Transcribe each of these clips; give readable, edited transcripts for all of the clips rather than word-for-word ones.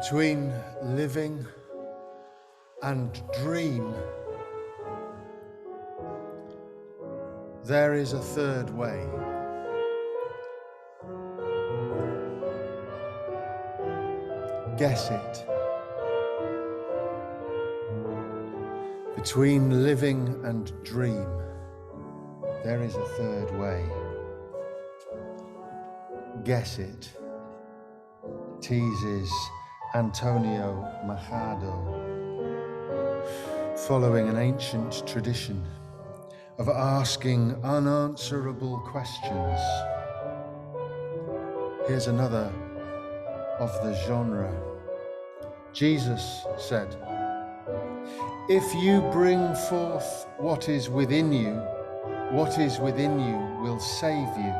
Between living and dream, there is a third way. Guess it. Between living and dream, there is a third way. Guess it, teases Antonio Machado, following an ancient tradition of asking unanswerable questions. Here's another of the genre. Jesus said, "If you bring forth what is within you will save you.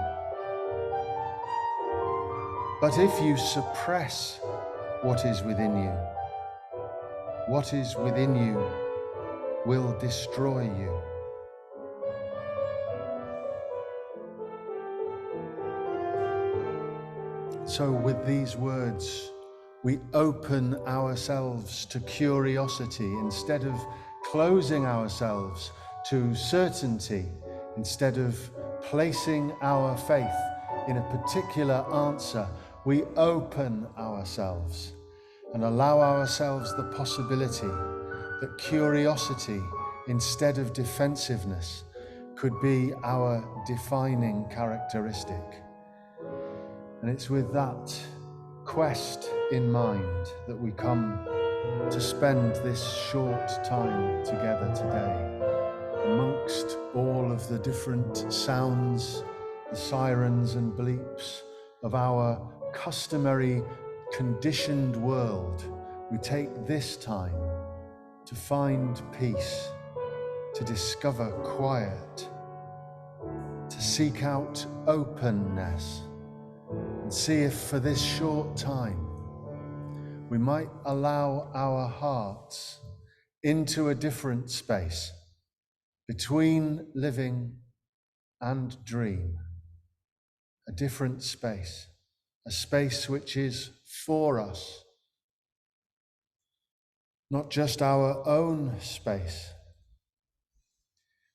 But if you suppress what is within you will destroy you." So with these words, we open ourselves to curiosity instead of closing ourselves to certainty, instead of placing our faith in a particular answer. We open ourselves and allow ourselves the possibility that curiosity, instead of defensiveness, could be our defining characteristic. And it's with that quest in mind that we come to spend this short time together today, amongst all of the different sounds, the sirens and bleeps of our customary conditioned world. We take this time to find peace, to discover quiet, to seek out openness, and see if for this short time we might allow our hearts into a different space between living and dream, a different space, a space which is for us, not just our own space,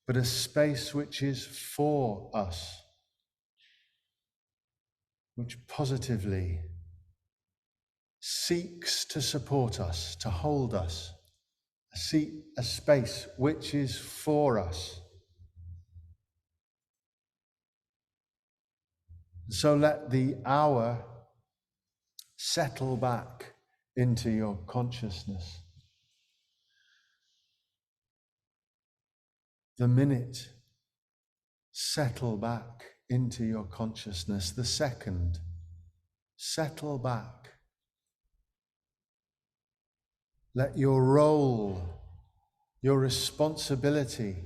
but a space which is for us, which positively seeks to support us, to hold us, a space which is for us. So let the hour settle back into your consciousness. The minute settle back into your consciousness. The second, settle back. Let your role, your responsibility,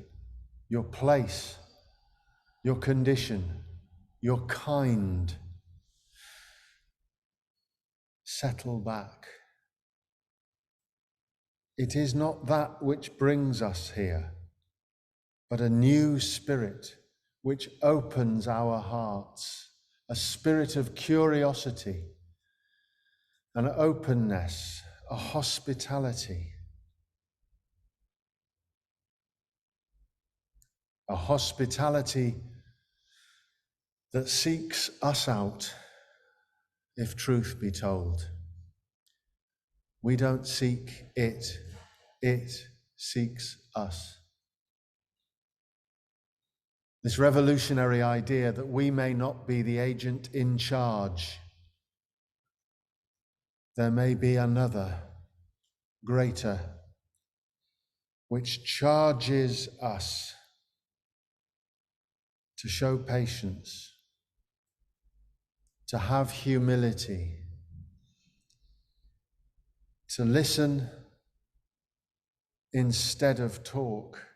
your place, your condition, your kind, settle back. It is not that which brings us here, but a new spirit which opens our hearts, a spirit of curiosity, an openness, a hospitality. A hospitality that seeks us out, if truth be told. We don't seek it, it seeks us. This revolutionary idea that we may not be the agent in charge. There may be another, greater, which charges us to show patience, to have humility, to listen instead of talk.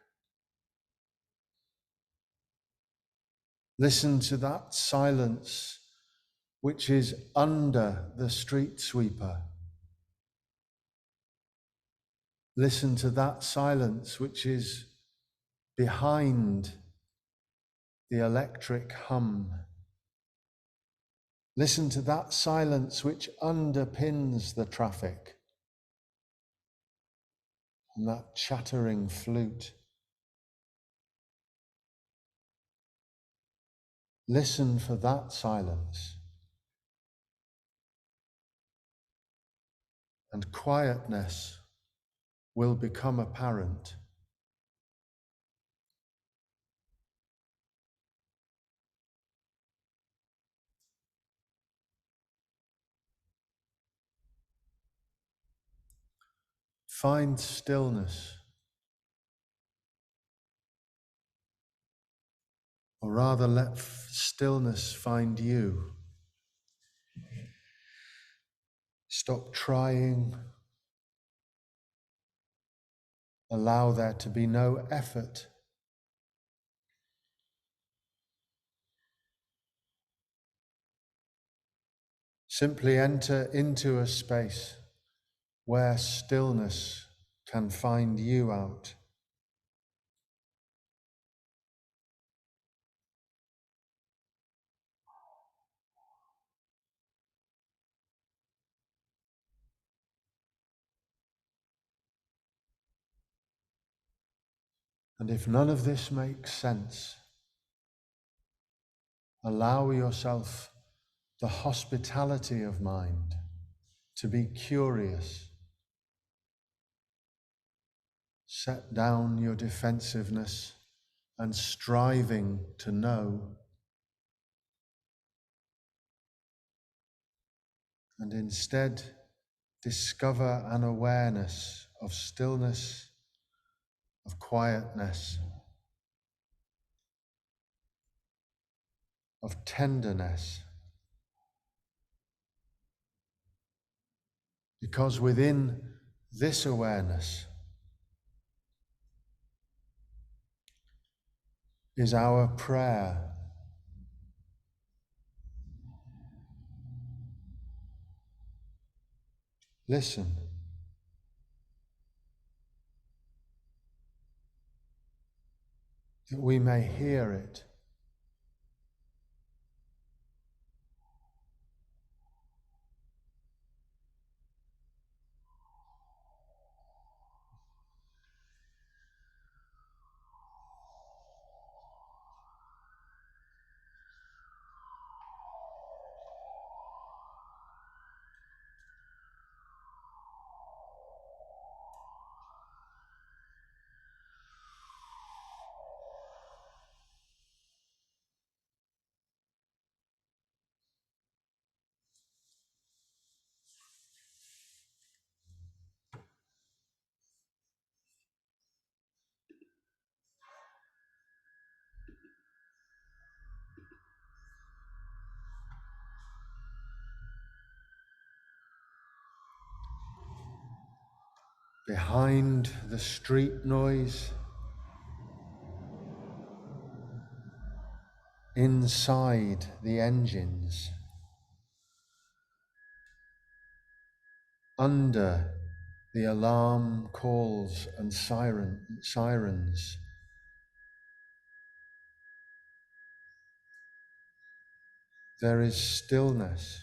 Listen to that silence which is under the street sweeper. Listen to that silence which is behind the electric hum. Listen to that silence which underpins the traffic and that chattering flute. Listen for that silence, and quietness will become apparent. Find stillness, or rather let stillness find you. Stop trying. Allow there to be no effort. Simply enter into a space where stillness can find you out. And if none of this makes sense, allow yourself the hospitality of mind to be curious. Set down your defensiveness and striving to know, and instead discover an awareness of stillness, of quietness, of tenderness. Because within this awareness is our prayer. Listen. That we may hear it. Behind the street noise, inside the engines, under the alarm calls and sirens, there is stillness.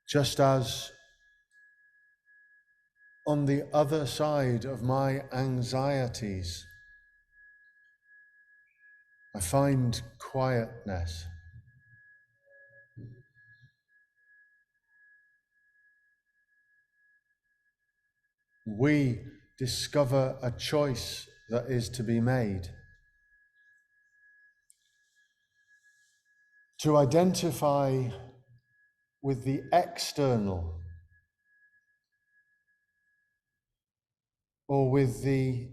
Just as on the other side of my anxieties, I find quietness. We discover a choice that is to be made. To identify with the external or with the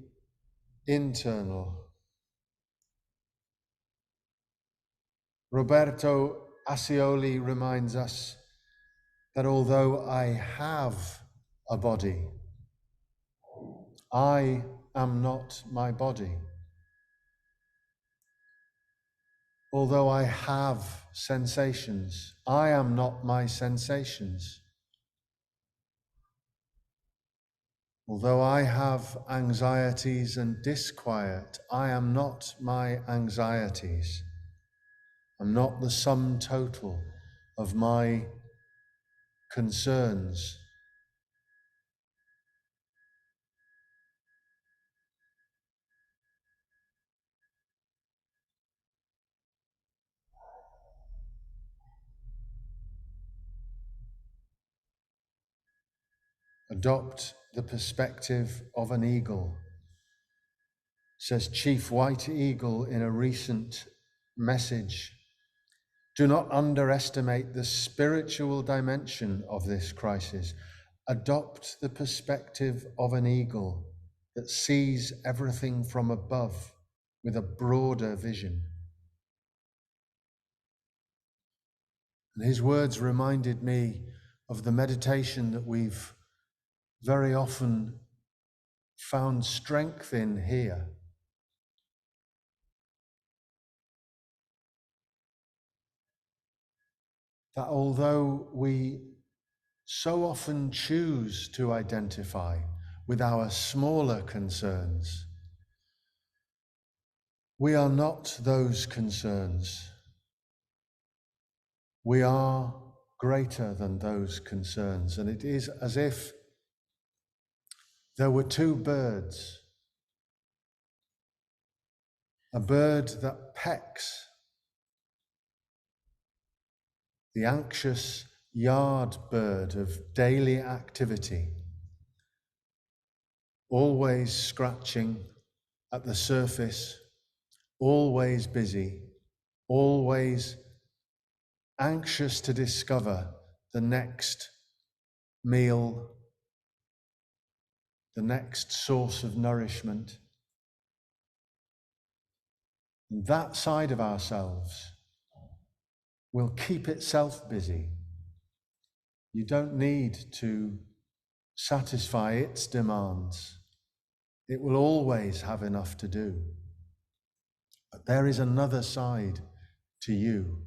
internal. Roberto Ascioli reminds us that although I have a body, I am not my body. Although I have sensations, I am not my sensations. Although I have anxieties and disquiet, I am not my anxieties. I'm not the sum total of my concerns. Adopt the perspective of an eagle, says Chief White Eagle in a recent message. Do not underestimate the spiritual dimension of this crisis. Adopt the perspective of an eagle that sees everything from above with a broader vision. And his words reminded me of the meditation that we've very often found strength in here. That although we so often choose to identify with our smaller concerns, we are not those concerns. We are greater than those concerns. And it is as if there were two birds, a bird that pecks, the anxious yard bird of daily activity, always scratching at the surface, always busy, always anxious to discover the next meal, the next source of nourishment. And that side of ourselves will keep itself busy. You don't need to satisfy its demands. It will always have enough to do. But there is another side to you,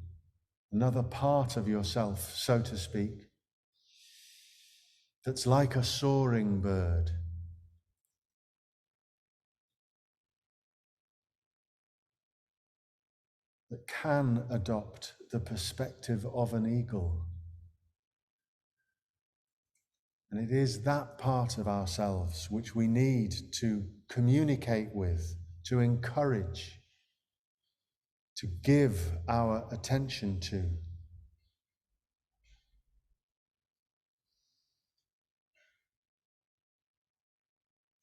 another part of yourself, so to speak, that's like a soaring bird. That can adopt the perspective of an eagle. And it is that part of ourselves which we need to communicate with, to encourage, to give our attention to.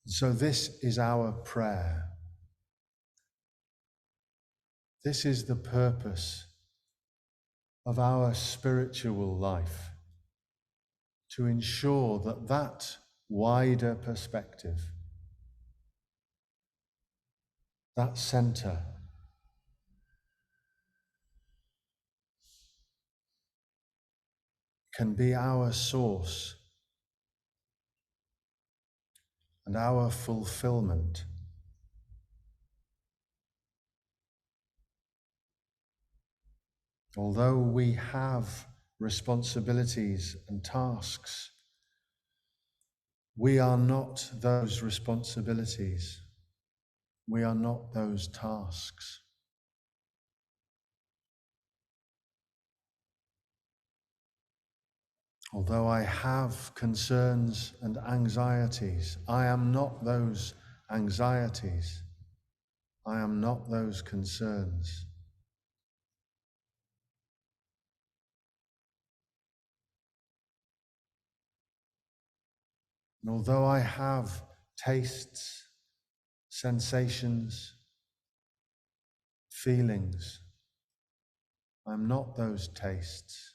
So this is our prayer. This is the purpose of our spiritual life, to ensure that that wider perspective, that center, can be our source and our fulfillment. Although we have responsibilities and tasks, we are not those responsibilities. We are not those tasks. Although I have concerns and anxieties, I am not those anxieties. I am not those concerns. And although I have tastes, sensations, feelings, I'm not those tastes.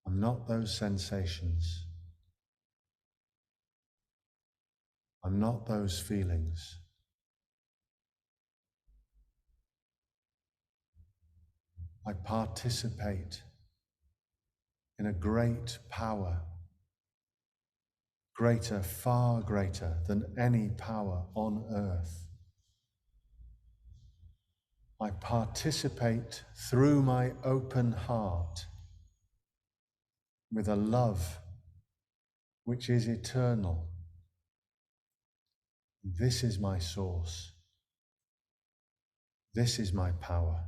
I'm not those sensations. I'm not those feelings. I participate in a great power, greater, far greater than any power on earth. I participate through my open heart with a love which is eternal. This is my source. This is my power.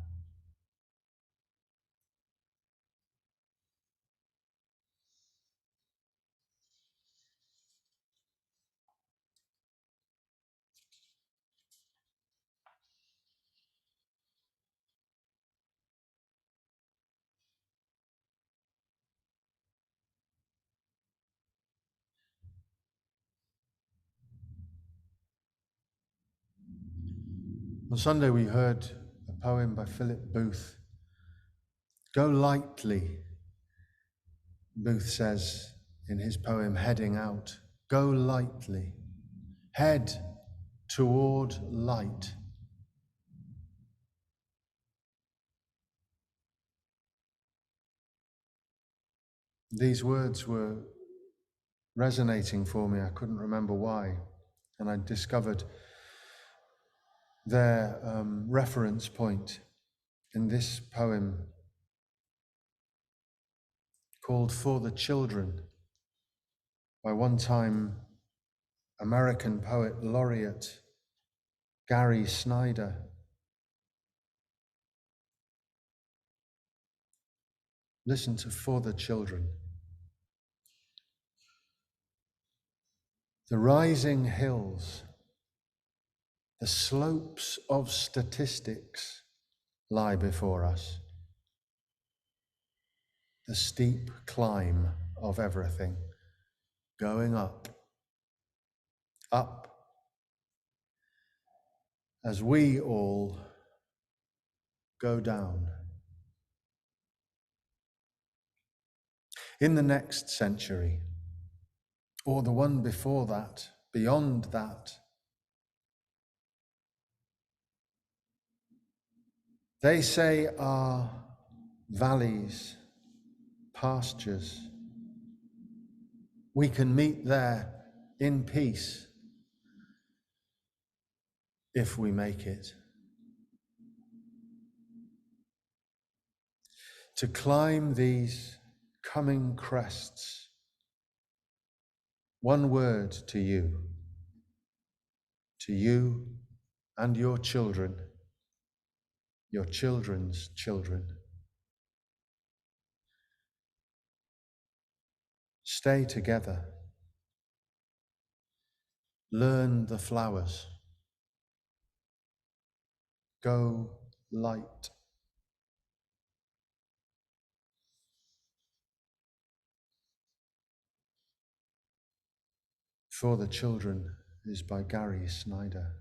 On Sunday we heard a poem by Philip Booth. Go lightly, Booth says in his poem Heading Out. Go lightly. Head toward light. These words were resonating for me. I couldn't remember why. And I discovered their reference point in this poem called For the Children by one-time American poet laureate Gary Snyder. Listen to For the Children. The rising hills, the slopes of statistics lie before us. The steep climb of everything, going up, up, as we all go down. In the next century, or the one before that, beyond that, they say are valleys, pastures. We can meet there in peace if we make it. To climb these coming crests, one word to you and your children, your children's children. Stay together. Learn the flowers. Go light. For the Children is by Gary Snyder.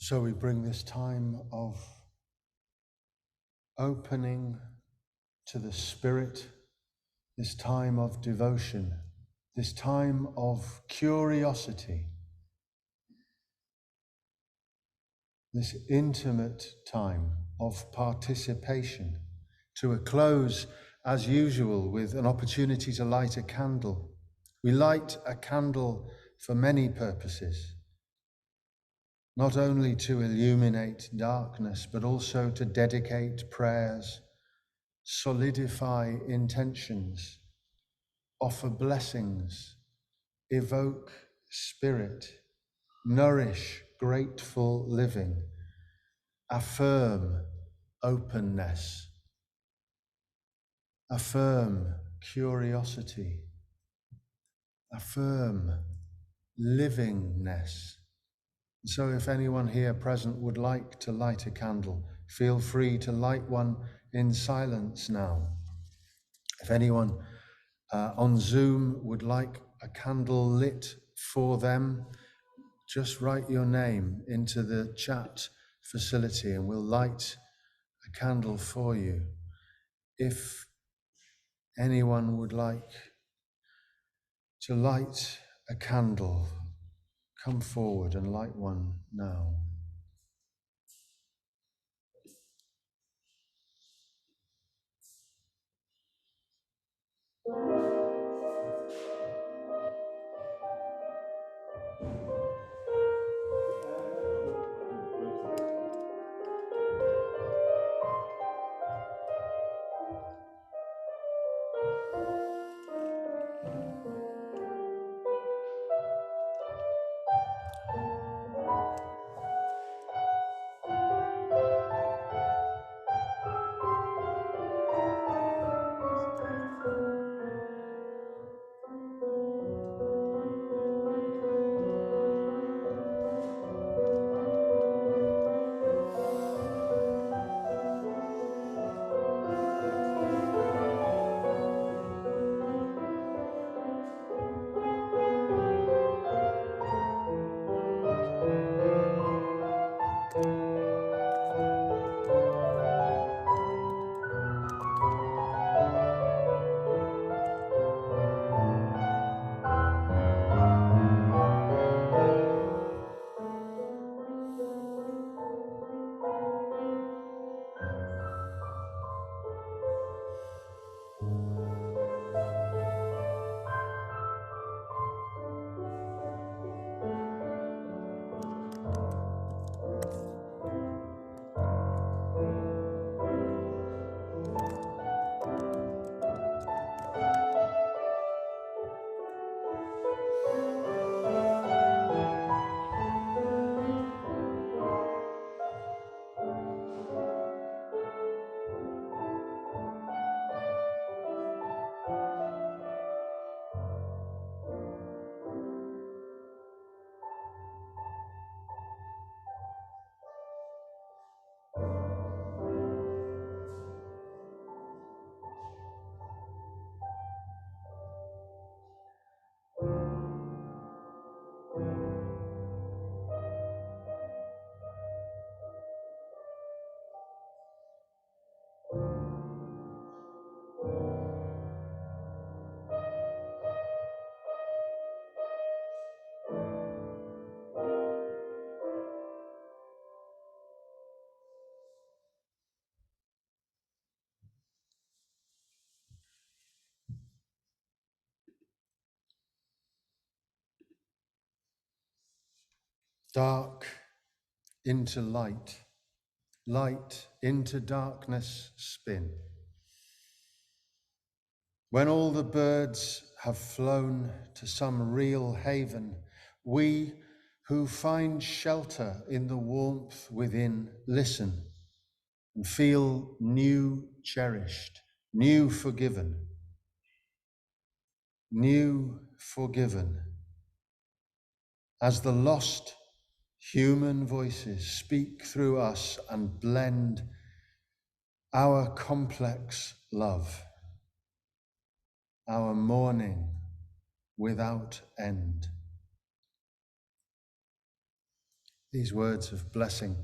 So we bring this time of opening to the Spirit, this time of devotion, this time of curiosity, this intimate time of participation, to a close as usual with an opportunity to light a candle. We light a candle for many purposes, not only to illuminate darkness, but also to dedicate prayers, solidify intentions, offer blessings, evoke spirit, nourish grateful living, affirm openness, affirm curiosity, affirm livingness. So if anyone here present would like to light a candle, feel free to light one in silence now. If anyone on Zoom would like a candle lit for them, just write your name into the chat facility and we'll light a candle for you. If anyone would like to light a candle, come forward and light one now. Dark into light, light into darkness spin. When all the birds have flown to some real haven, we who find shelter in the warmth within listen and feel new cherished, new forgiven, new forgiven, as the lost human voices speak through us and blend our complex love, our mourning without end. These words of blessing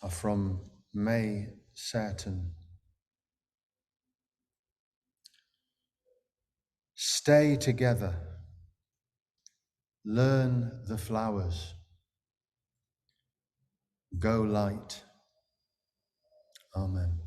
are from May Certain. Stay together, learn the flowers, go light. Amen.